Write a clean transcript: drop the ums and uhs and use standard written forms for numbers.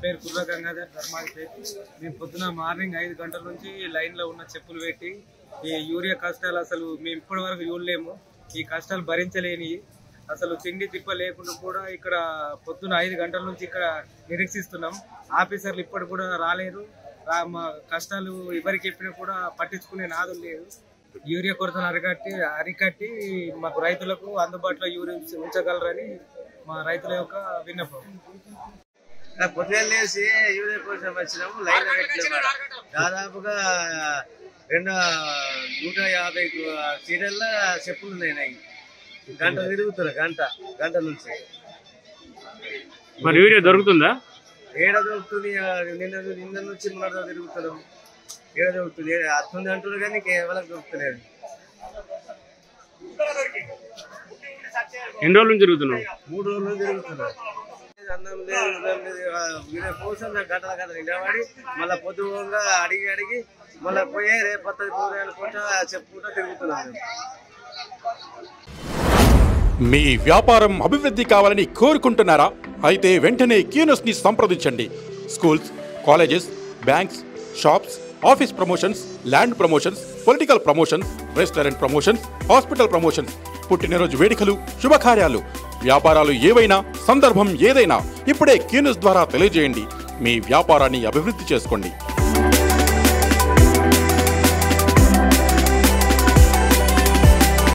పేరు కుర్ర గంగాధర్ ధర్మాధిపేట్. మేము పొద్దున మార్నింగ్ 5 గంటల నుంచి లైన్లో ఉన్న చెప్పులు పెట్టి ఈ యూరియా కష్టాలు అసలు మేము ఇప్పటి వరకు చూడలేము. ఈ కష్టాలు భరించలేని అసలు తిండి తిప్ప లేకుండా కూడా ఇక్కడ పొద్దున 5 గంటల నుంచి ఇక్కడ నిరీక్షిస్తున్నాం. ఆఫీసర్లు ఇప్పటి కూడా రాలేరు. మా కష్టాలు ఎవరికి చెప్పినా కూడా పట్టించుకునే నాదులు లేదు. యూరియా కొరతను అరికట్టి మాకు రైతులకు అందుబాటులో యూరియా ఉంచగలరని మా రైతుల యొక్క విన్నపం. పొద్దున్న లేసి యూరియా కోసం వచ్చినాము. లైన్ పెట్టినాము. దాదాపుగా 150 సీరియల్ల చెప్పులు ఉన్నాయి. గంట తిరుగుతున్నా, గంట నుంచి. మరి యూరియా దొరుకుతుందా? ఏడ దొరుకుతుంది. నిన్న నుంచి మొన్న తిరుగుతున్నాం. ఏడ దొరుకుతుంది, అత్తుంది అంటున్నారు కానీ కేవలం దొరుకుతలేదు. ఎన్ని రోజుల నుంచి తిరుగుతున్నాం? 3 రోజుల నుంచి తిరుగుతున్నాం. అన్నం లేదు వీళ్ళ కోసం గంటల నిలబడి మళ్ళీ పొద్దుగా అడిగి మళ్ళీ పోయి రేపు అనుకుంటా చెప్పుకుంటా తిరుగుతున్నాం. మీ వ్యాపారం అభివృద్ధి కావాలని కోరుకుంటున్నారా? అయితే వెంటనే క్యూనస్ని సంప్రదించండి. Schools, colleges, banks, shops, office promotions, land promotions, political promotions, restaurant promotions, hospital promotions, పుట్టినరోజు వేడుకలు, శుభకార్యాలు, వ్యాపారాలు ఏవైనా, సందర్భం ఏదైనా ఇప్పుడే క్యూనస్ ద్వారా తెలియజేయండి. మీ వ్యాపారాన్ని అభివృద్ధి చేసుకోండి.